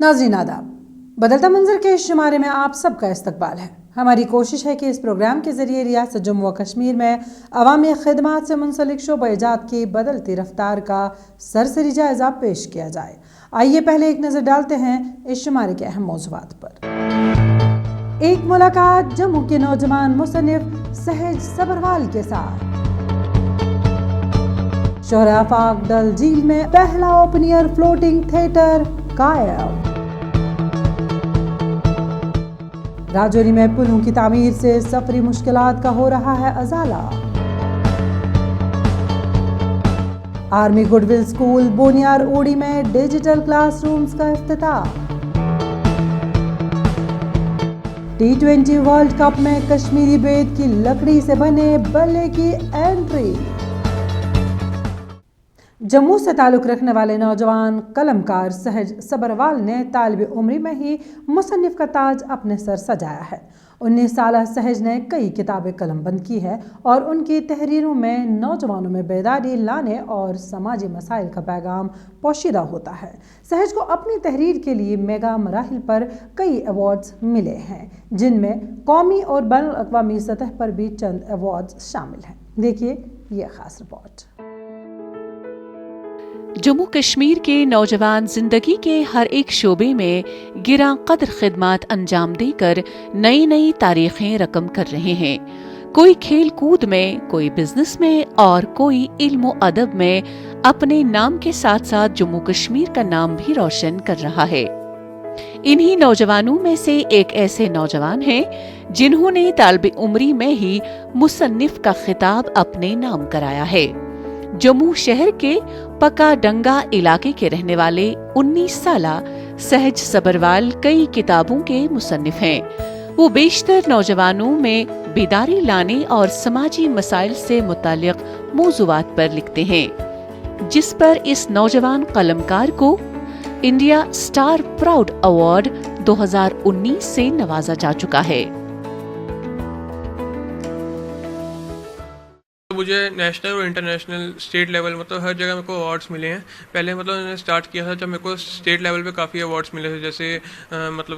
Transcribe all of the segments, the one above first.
ناظرین آداب، بدلتا منظر کے اس شمارے میں آپ سب کا استقبال ہے۔ ہماری کوشش ہے کہ اس پروگرام کے ذریعے ریاست جموں و کشمیر میں عوامی خدمات سے منسلک شعبہ جات کی بدلتی رفتار کا سرسری جائزہ پیش کیا جائے۔ آئیے پہلے ایک نظر ڈالتے ہیں اس شمارے کے اہم موضوعات پر۔ ایک ملاقات جموں کے نوجوان مصنف سہج سبروال کے ساتھ۔ شہرہ آفاق ڈل جھیل میں پہلا اوپن ایئر فلوٹنگ تھیٹر قائم۔ راجوری میں پلوں کی تعمیر سے سفری مشکلات کا ہو رہا ہے ازالہ۔ آرمی گڈ ول اسکول بونیار اوڑی میں ڈیجیٹل کلاس رومز کا افتتاح۔ T20 ورلڈ کپ میں کشمیری بید کی لکڑی سے بنے بلے کی انٹری۔ جموں سے تعلق رکھنے والے نوجوان قلمکار سہج سبروال نے طالب عمری میں ہی مصنف کا تاج اپنے سر سجایا ہے۔ 19 سالہ سہج نے کئی کتابیں قلم بند کی ہے اور ان کی تحریروں میں نوجوانوں میں بیداری لانے اور سماجی مسائل کا پیغام پوشیدہ ہوتا ہے۔ سہج کو اپنی تحریر کے لیے میگا مراحل پر کئی ایوارڈز ملے ہیں، جن میں قومی اور بین الاقوامی سطح پر بھی چند ایوارڈز شامل ہیں۔ دیکھیے یہ خاص رپورٹ۔ جموں کشمیر کے نوجوان زندگی کے ہر ایک شعبے میں گراں قدر خدمات انجام دے کر نئی نئی تاریخیں رقم کر رہے ہیں۔ کوئی کھیل کود میں، کوئی بزنس میں اور کوئی علم و ادب میں اپنے نام کے ساتھ ساتھ جموں کشمیر کا نام بھی روشن کر رہا ہے۔ انہی نوجوانوں میں سے ایک ایسے نوجوان ہیں جنہوں نے طالب عمری میں ہی مصنف کا خطاب اپنے نام کرایا ہے۔ جموں شہر کے پکا ڈنگا علاقے کے رہنے والے 19 سالہ سہج سبروال کئی کتابوں کے مصنف ہیں۔ وہ بیشتر نوجوانوں میں بیداری لانے اور سماجی مسائل سے متعلق موضوعات پر لکھتے ہیں، جس پر اس نوجوان قلمکار کو انڈیا سٹار پراؤڈ ایوارڈ 2019 سے نوازا جا چکا ہے۔ مجھے نیشنل اور انٹرنیشنل اسٹیٹ لیول ہر جگہ میرے کو ایوارڈس ملے ہیں۔ پہلے میں نے اسٹارٹ کیا تھا جب میرے کو اسٹیٹ لیول پہ کافی ایوارڈس ملے تھے، جیسے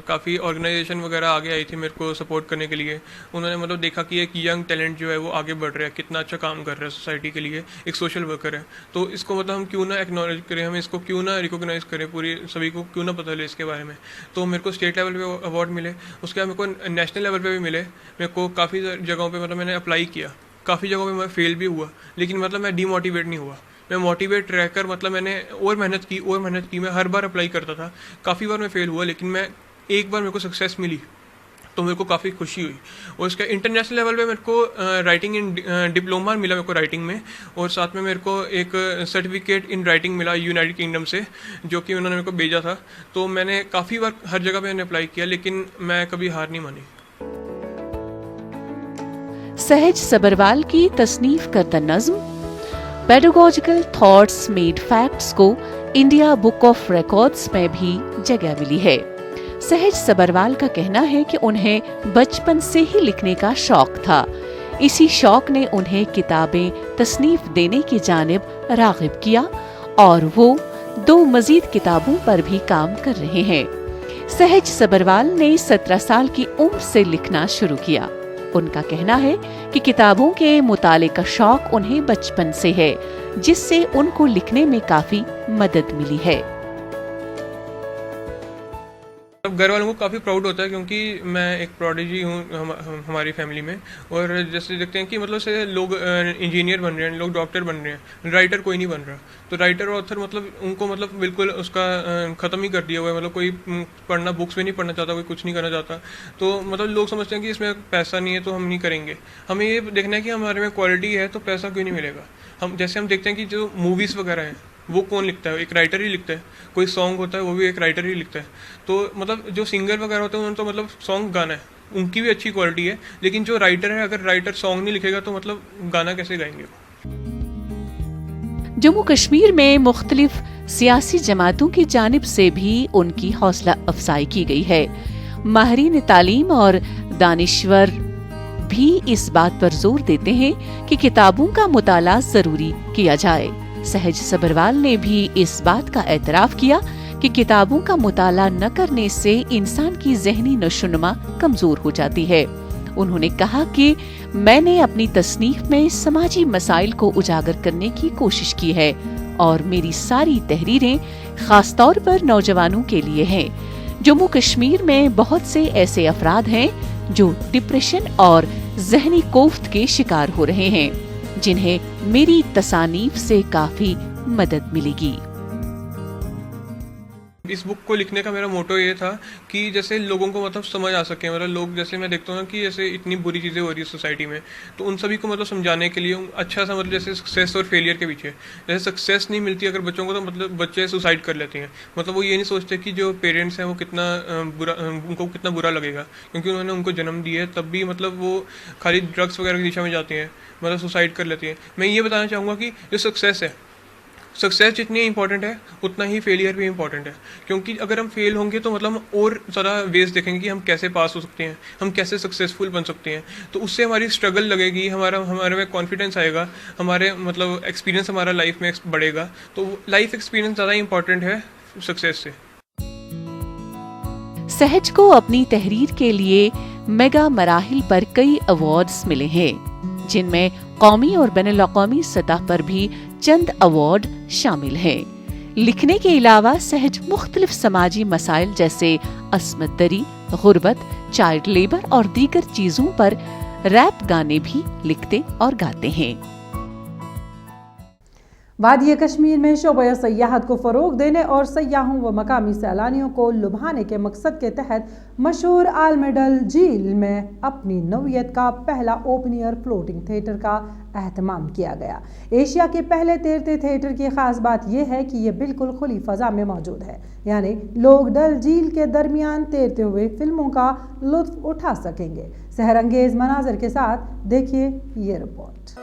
کافی آرگنائزیشن وغیرہ آگے آئی تھی میرے کو سپورٹ کرنے کے لیے۔ انہوں نے دیکھا کہ ایک ینگ ٹیلنٹ جو ہے وہ آگے بڑھ رہا ہے، کتنا اچھا کام کر رہا ہے سوسائٹی کے لیے، ایک سوشل ورکر ہے، تو اس کو ہم کیوں نہ ایکنالج کریں، ہم اس کو کیوں نہ ریکوگنائز کریں، پوری سبھی کو کیوں نہ پتہ لے اس کے بارے میں۔ تو میرے کو اسٹیٹ لیول پہ ایوارڈ ملے، اس کے بعد میرے کو نیشنل لیول پہ بھی ملے۔ میرے کو کافی جگہوں پہ میں نے اپلائی کیا، کافی جگہوں پہ میں فیل بھی ہوا، لیکن میں ڈی موٹیویٹ نہیں ہوا۔ میں موٹیویٹ رہ کر میں نے اور محنت کی میں ہر بار اپلائی کرتا تھا۔ کافی بار میں فیل ہوا، لیکن ایک بار میرے کو سکسیس ملی تو میرے کو کافی خوشی ہوئی۔ اور اس کا انٹرنیشنل لیول پہ میرے کو رائٹنگ ان ڈپلوما ملا میرے کو رائٹنگ میں، اور ساتھ میں میرے کو ایک سرٹیفکیٹ ان رائٹنگ ملا یونائٹڈ کنگڈم سے، جو کہ انہوں نے میرے کو بھیجا تھا۔ تو میں نے کافی بار ہر جگہ پہ اپلائی کیا، لیکن میں کبھی ہار نہیں مانی۔ سہج سبروال کی تصنیف کردہ نظم پیڈاگوجیکل تھاٹس میڈ فیکٹس کو انڈیا بک آف ریکارڈز میں بھی جگہ ملی ہے۔ سہج سبروال کا کہنا ہے کہ انہیں بچپن سے ہی لکھنے کا شوق تھا۔ اسی شوق نے انہیں کتابیں تصنیف دینے کی جانب راغب کیا اور وہ 2 مزید کتابوں پر بھی کام کر رہے ہیں۔ سہج سبروال نے 17 سال کی عمر سے لکھنا شروع کیا۔ ان کا کہنا ہے کہ کتابوں کے مطالعے کا شوق انہیں بچپن سے ہے، جس سے ان کو لکھنے میں کافی مدد ملی ہے۔ گھر والوں کو کافی پراؤڈ ہوتا ہے، کیونکہ میں ایک پروڈیجی ہوں ہماری فیملی میں، اور جیسے دیکھتے ہیں کہ سے لوگ انجینئر بن رہے ہیں، لوگ ڈاکٹر بن رہے ہیں، رائٹر کوئی نہیں بن رہا۔ تو رائٹر اور آتھر ان کو بالکل اس کا ختم ہی کر دیا ہوا ہے، کوئی پڑھنا بکس بھی نہیں پڑھنا چاہتا، کوئی کچھ نہیں کرنا چاہتا۔ تو لوگ سمجھتے ہیں کہ اس میں پیسہ نہیں ہے تو ہم نہیں کریں گے۔ ہمیں یہ دیکھنا ہے کہ ہمارے میں کوالٹی ہے تو پیسہ کیوں نہیں ملے گا۔ جیسے ہم دیکھتے ہیں کہ جو موویز وغیرہ ہیں وہ کون لکھتا ہے؟ ایک رائٹر ہی لکھتا ہے۔ کوئی سانگ ہوتا ہے وہ بھی ایک رائٹر ہی لکھتا ہے۔ تو جو سنگر وغیرہ ہوتے ہیں انہوں نے تو سانگ گانا ہے، ان کی بھی اچھی کوالٹی ہے، لیکن جو رائٹر ہے اگر رائٹر سانگ نہیں لکھے گا تو گانا کیسے گائیں گے؟ جموں کشمیر میں مختلف سیاسی جماعتوں کی جانب سے بھی ان کی حوصلہ افزائی کی گئی ہے۔ ماہرین تعلیم اور دانشور بھی اس بات پر زور دیتے ہیں کہ کتابوں کا مطالعہ ضروری کیا جائے۔ سہج سبروال نے بھی اس بات کا اعتراف کیا کہ کہ کتابوں کا مطالعہ نہ کرنے سے انسان کی ذہنی نشوونما کمزور ہو جاتی ہے۔ انہوں نے کہا کہ میں نے اپنی تصنیف میں سماجی مسائل کو اجاگر کرنے کی کوشش کی ہے اور میری ساری تحریریں خاص طور پر نوجوانوں کے لیے ہیں۔ جموں کشمیر میں بہت سے ایسے افراد ہیں جو ڈپریشن اور ذہنی کوفت کے شکار ہو رہے ہیں، جنہیں میری تصانیف سے کافی مدد ملے گی۔ اس بک کو لکھنے کا میرا موٹو یہ تھا کہ جیسے لوگوں کو مطلب سمجھ آ سکے، مطلب لوگ جیسے میں دیکھتا ہوں کہ جیسے اتنی بری چیزیں ہو رہی ہے سوسائٹی میں، تو ان سبھی کو مطلب سمجھانے کے لیے اچھا سا مطلب جیسے سکسیس اور فیلئر کے پیچھے، جیسے سکسیس نہیں ملتی اگر بچوں کو تو مطلب بچے سوسائڈ کر لیتے ہیں، مطلب وہ یہ نہیں سوچتے کہ جو پیرنٹس ہیں وہ کتنا برا، ان کو کتنا برا لگے گا کیونکہ انہوں نے ان کو جنم دیا ہے، تب بھی مطلب وہ خالی ڈرگس وغیرہ کی دشا میں جاتے ہیں، مطلب سوسائڈ کر لیتے ہیں۔ میں یہ بتانا چاہوں گا کہ جو سکسیس ہے، سکسیس جتنی امپورٹنٹ ہے اتنا ہی فیلئر بھی امپورٹنٹ ہے، کیونکہ اگر ہم فیل ہوں گے تو مطلب ہم اور زیادہ ویز دیکھیں گے کہ ہم کیسے پاس ہو سکتے ہیں، ہم کیسے سکسیزفل بن سکتے ہیں، تو اس سے ہماری اسٹرگل لگے گی، ہمارے میں کانفیڈنس آئے گا، ہمارے مطلب ایکسپیرینس ہمارا لائف میں بڑھے گا، تو لائف ایکسپیرینس زیادہ امپورٹنٹ ہے سکسیس سے۔ سہج کو اپنی تحریر کے لیے میگا مراحل پر کئی ایوارڈز ملے ہیں، جن میں قومی اور بین الاقوامی سطح پر بھی چند ایوارڈ شامل ہیں۔ لکھنے کے علاوہ سہج مختلف سماجی مسائل جیسے عصمت دری، غربت، چائلڈ لیبر اور دیگر چیزوں پر ریپ گانے بھی لکھتے اور گاتے ہیں۔ وادی کشمیر میں شعبہ سیاحت کو فروغ دینے اور سیاحوں و مقامی سیلانیوں کو لبھانے کے مقصد کے تحت مشہور عالمی ڈل جھیل میں اپنی نوعیت کا پہلا اوپن ایئر فلوٹنگ تھیٹر کا اہتمام کیا گیا۔ ایشیا کے پہلے تیرتے تھیٹر کی خاص بات یہ ہے کہ یہ بالکل کھلی فضا میں موجود ہے، یعنی لوگ ڈل جھیل کے درمیان تیرتے ہوئے فلموں کا لطف اٹھا سکیں گے۔ سحر انگیز مناظر کے ساتھ دیکھیے یہ رپورٹ۔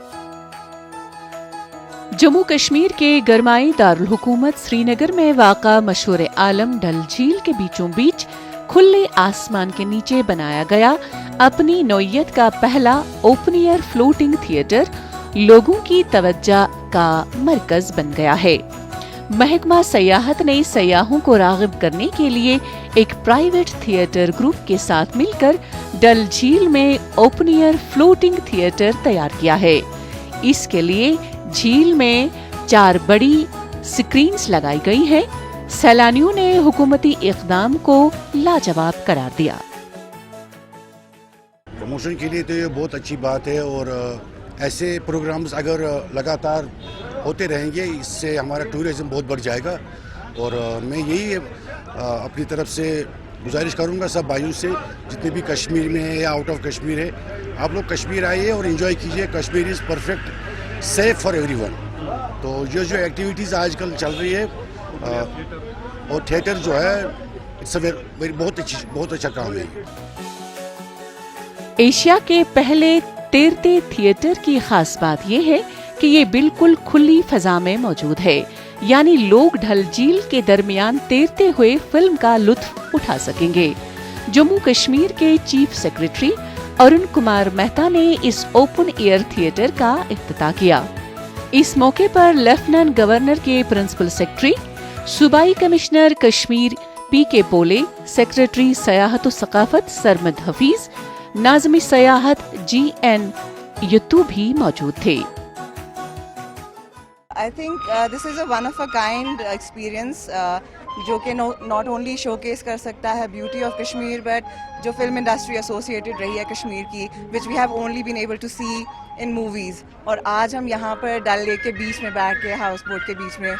جموں کشمیر کے گرمائی دارالحکومت سری نگر میں واقع مشہور عالم ڈل جھیل کے بیچوں بیچ کھلے آسمان کے نیچے بنایا گیا اپنی نوعیت کا پہلا اوپن ایئر فلوٹنگ تھیٹر لوگوں کی توجہ کا مرکز بن گیا ہے۔ محکمہ سیاحت نے سیاحوں کو راغب کرنے کے لیے ایک پرائیویٹ تھیٹر گروپ کے ساتھ مل کر ڈل جھیل میں اوپن ایئر فلوٹنگ تھیٹر تیار کیا ہے۔ اس کے لیے جھیل میں 4 بڑی سکرینز لگائی گئی ہیں۔ سیلانیوں نے حکومتی اقدام کو لاجواب قرار دیا۔ پروموشن کے لیے تو یہ بہت اچھی بات ہے، اور ایسے پروگرامز اگر لگاتار ہوتے رہیں گے اس سے ہمارا ٹورزم بہت بڑھ جائے گا، اور میں یہی اپنی طرف سے گزارش کروں گا سب بھائیوں سے، جتنے بھی کشمیر میں ہے یا آؤٹ آف کشمیر ہے، آپ لوگ کشمیر آئیے اور انجوائے کیجیے۔ Kashmir is perfect, safe for everyone. تو جو ایکٹیویٹیز آج کل چل رہی ہے اور تھیٹر جو ہے بہت اچھا کام ہے۔ ایشیا کے پہلے تیرتے تھیٹر کی خاص بات یہ ہے کہ یہ بالکل کھلی فضا میں موجود ہے، یعنی لوگ ڈل جھیل کے درمیان تیرتے ہوئے فلم کا لطف اٹھا سکیں گے۔ جموں کشمیر کے چیف سیکریٹری ارون کمار مہتا نے اس اوپن ایئر تھیٹر کا افتتاح کیا۔ اس موقع پر لیفٹیننٹ گورنر کے پرنسپل سیکرٹری، صوبائی کمشنر کشمیر پی کے پولے، سیکریٹری سیاحت و ثقافت سرمد حفیظ، ناظم سیاحت جی این یتو بھی موجود تھے۔ I think this is a one of a kind experience جو کہ not only showcase کر سکتا ہے beauty of Kashmir but جو film industry associated رہی ہے کشمیر کی which we have only been able to see in movies، اور آج ہم یہاں پر ڈل لیک کے بیچ میں بیٹھ کے ہاؤس بوٹ کے بیچ میں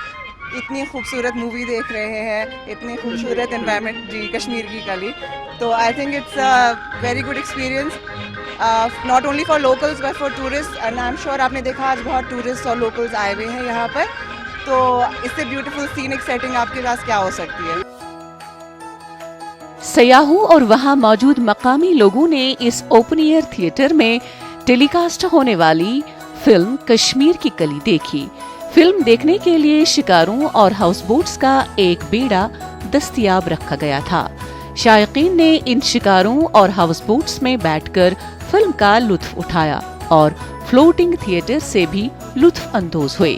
اتنی خوبصورت مووی دیکھ رہے ہیں، اتنی خوبصورت انوائرمنٹ جی کشمیر کی گلی، تو I think it's a very good experience not only for locals but for tourist, and I am sure آپ نے دیکھا آج بہت ٹورسٹ اور لوکلز آئے ہوئے ہیں یہاں پر، تو اس سے بیوٹیفل سینک سیٹنگ آپ کے پاس کیا ہو سکتی ہے۔ سیاحوں اور وہاں موجود مقامی لوگوں نے اس اوپن ایئر تھیٹر میں ٹیلی کاسٹ ہونے والی فلم کشمیر کی کلی دیکھی۔ فلم دیکھنے کے لیے شکاروں اور ہاؤس بوٹس کا ایک بیڑا دستیاب رکھا گیا تھا۔ شائقین نے ان شکاروں اور ہاؤس بوٹس میں بیٹھ کر فلم کا لطف اٹھایا اور فلوٹنگ تھیٹر سے بھی لطف اندوز ہوئے۔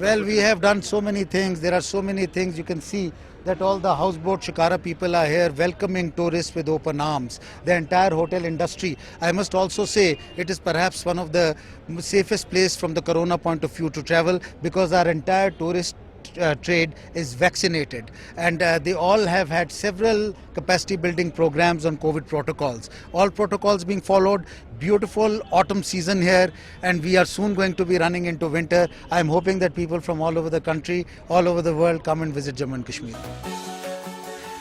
Well, we have done so many things. There are so many things. You can see that all the houseboat shikara people are here welcoming tourists with open arms. The entire hotel industry. I must also say it is perhaps one of the safest place from the corona point of view to travel, because our entire tourist trade is vaccinated, and they all have had several capacity building programs on COVID protocols. All protocols being followed. Beautiful autumn season here, and we are soon going to be running into winter. I am hoping that people from all over the country, all over the world come and visit Jammu and Kashmir.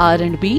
R&B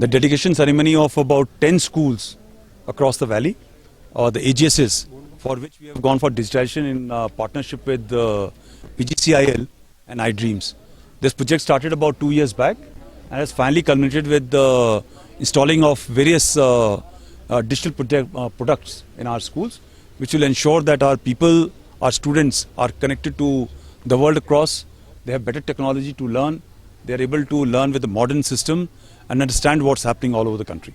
The dedication ceremony of about 10 schools across the valley, or the AGSs, for which we have gone for digitization in partnership with PGCIL and iDreams. This project started about 2 years back and has finally culminated with the installing of various digital products in our schools, which will ensure that our people, our students are connected to the world across. They have better technology to learn. They are able to learn with a modern system and understand what's happening all over the country.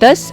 10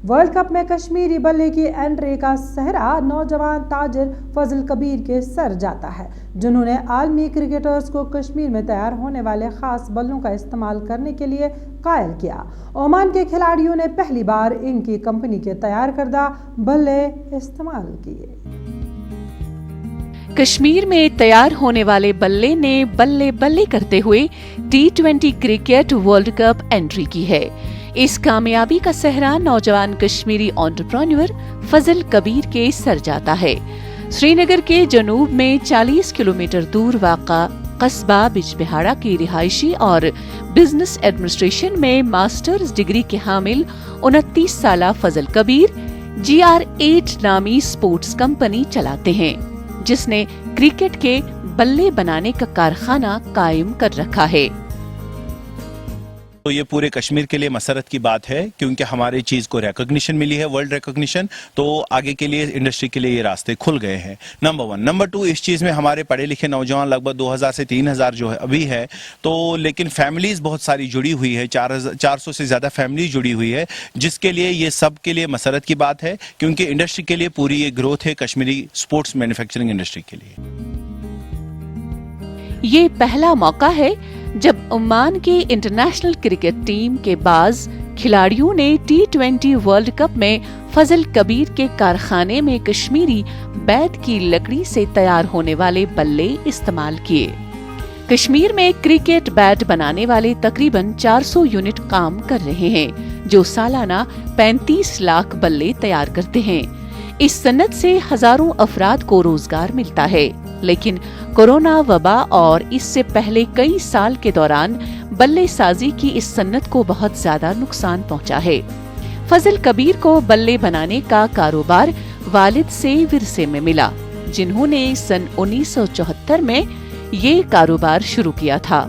world cup میں کشمیری بلے کی entry کا سہرا نوجوان تاجر فضل کبیر کے سر جاتا ہے، جنہوں نے عالمی کرکٹرز کو کشمیر میں تیار ہونے والے خاص بلوں کا استعمال کرنے کے لیے قائل کیا۔ عمان کے کھلاڑیوں نے پہلی بار ان کی کمپنی کے تیار کردہ بلے استعمال کیے۔ کشمیر میں تیار ہونے والے بلے نے بلے بلے کرتے ہوئے T20 cricket world cup entry کی ہے۔ اس کامیابی کا سہرا نوجوان کشمیری انٹرپرینور فضل کبیر کے سر جاتا ہے۔ سری نگر کے جنوب میں 40 کلومیٹر دور واقع قصبہ بج بہاڑا کی رہائشی اور بزنس ایڈمنسٹریشن میں ماسٹرز ڈگری کے حامل 29 سالہ فضل کبیر GR8 نامی سپورٹس کمپنی چلاتے ہیں، جس نے کرکٹ کے بلے بنانے کا کارخانہ قائم کر رکھا ہے۔ تو یہ پورے کشمیر کے لیے مسرت کی بات ہے، کیونکہ ہماری چیز کو ریکگنیشن ملی ہے، ورلڈ ریکگنیشن، تو آگے کے لیے انڈسٹری کے لیے یہ راستے کھل گئے ہیں، نمبر 1۔ نمبر 2، اس چیز میں ہمارے پڑھے لکھے نوجوان لگ بھگ 2000 سے 3000 جو ہے ابھی ہے، تو لیکن فیملیز بہت ساری جڑی ہوئی ہے، 400 سے زیادہ فیملیز جڑی ہوئی ہے، جس کے لیے یہ سب کے لیے مسرت کی بات ہے، کیونکہ انڈسٹری کے لیے پوری یہ گروتھ ہے کشمیری سپورٹس مینوفیکچرنگ انڈسٹری کے لیے۔ یہ پہلا موقع ہے جب عمان کی انٹرنیشنل کرکٹ ٹیم کے بعض کھلاڑیوں نے T20 ورلڈ کپ میں فضل کبیر کے کارخانے میں کشمیری بیت کی لکڑی سے تیار ہونے والے بلے استعمال کیے۔ کشمیر میں کرکٹ بیٹ بنانے والے تقریباً 400 یونٹ کام کر رہے ہیں، جو سالانہ 35 لاکھ بلے تیار کرتے ہیں۔ اس صنعت سے ہزاروں افراد کو روزگار ملتا ہے، لیکن کورونا وبا اور اس سے پہلے کئی سال کے دوران بلے سازی کی اس صنعت کو بہت زیادہ نقصان پہنچا ہے۔ فضل کبیر کو بلے بنانے کا کاروبار والد سے ورثے میں ملا، جنہوں نے سن 1974 میں یہ کاروبار شروع کیا تھا۔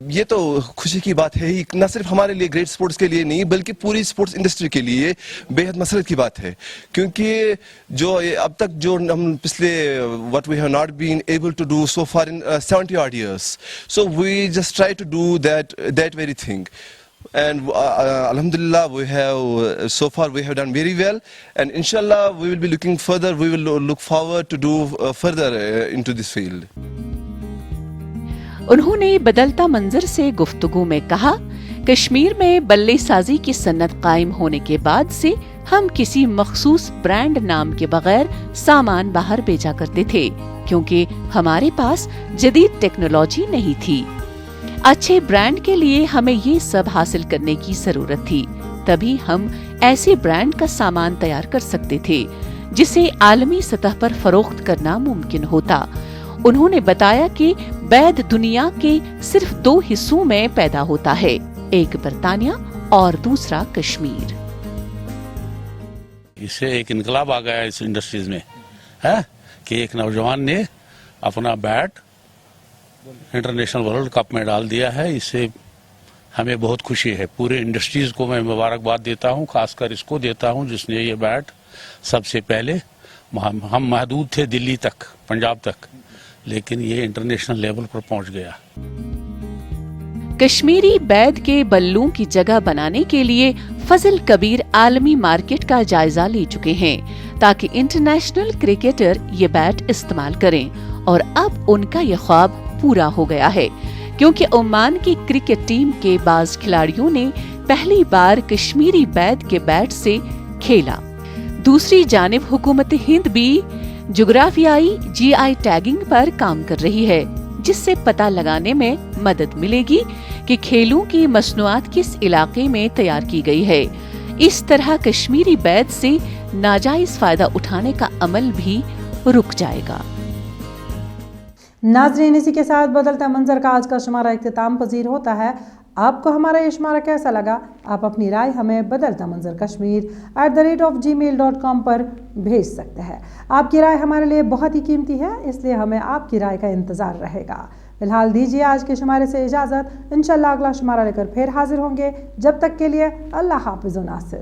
یہ تو خوشی کی بات ہے ہی، نہ صرف ہمارے لیے گریٹ سپورٹس کے لیے نہیں بلکہ پوری سپورٹس انڈسٹری کے لیے بے حد مسرت کی بات ہے، کیونکہ جو اب تک جو ہم پچھلے what we have not been able to do so far in 70 odd years, so we just try to do that very thing, and alhamdulillah we have so far we have done very well, and inshallah we will be looking further, we will look forward to do further into this field۔ انہوں نے بدلتا منظر سے گفتگو میں کہا، کشمیر میں بلے سازی کی صنعت قائم ہونے کے بعد سے ہم کسی مخصوص برانڈ نام کے بغیر سامان باہر بھیجا کرتے تھے، کیونکہ ہمارے پاس جدید ٹیکنالوجی نہیں تھی۔ اچھے برانڈ کے لیے ہمیں یہ سب حاصل کرنے کی ضرورت تھی، تبھی ہم ایسے برانڈ کا سامان تیار کر سکتے تھے جسے عالمی سطح پر فروخت کرنا ممکن ہوتا۔ انہوں نے بتایا کہ بیت دنیا کے صرف 2 حصوں میں پیدا ہوتا ہے، ایک برطانیہ اور دوسرا کشمیر۔ اس سے ایک انقلاب آ گیا اس انڈسٹریز میں، کہ ایک نوجوان نے اپنا بیٹ انٹرنیشنل ورلڈ کپ میں ڈال دیا ہے۔ اس سے ہمیں بہت خوشی ہے، پورے انڈسٹریز کو میں مبارکباد دیتا ہوں، خاص کر اس کو دیتا ہوں جس نے یہ بیٹ سب سے پہلے، ہم محدود تھے دلی تک، پنجاب تک، لیکن یہ انٹرنیشنل لیول پر پہنچ گیا۔ کشمیری بیت کے بلوں کی جگہ بنانے کے لیے فضل کبیر عالمی مارکیٹ کا جائزہ لے چکے ہیں، تاکہ انٹرنیشنل کرکٹر یہ بیٹ استعمال کریں، اور اب ان کا یہ خواب پورا ہو گیا ہے، کیونکہ عمان کی کرکٹ ٹیم کے بعض کھلاڑیوں نے پہلی بار کشمیری بیت کے بیٹ سے کھیلا۔ دوسری جانب حکومت ہند بھی جغرافیائی GI ٹیگنگ پر کام کر رہی ہے، جس سے پتہ لگانے میں مدد ملے گی کہ کھیلوں کی مصنوعات کس علاقے میں تیار کی گئی ہے۔ اس طرح کشمیری بیت سے ناجائز فائدہ اٹھانے کا عمل بھی رک جائے گا۔ ناظرین، اسی کے ساتھ بدلتا منظر کا آج کا شمارہ اختتام پذیر ہوتا ہے۔ آپ کو ہمارا یہ شمارہ کیسا لگا؟ آپ اپنی رائے ہمیں بدلتا منظر kashmir@gmail.com پر بھیج سکتے ہیں۔ آپ کی رائے ہمارے لیے بہت ہی قیمتی ہے، اس لیے ہمیں آپ کی رائے کا انتظار رہے گا۔ فی الحال دیجیے آج کے شمارے سے اجازت، انشاءاللہ اگلا شمارہ لے کر پھر حاضر ہوں گے۔ جب تک کے لیے اللہ حافظ و ناصر۔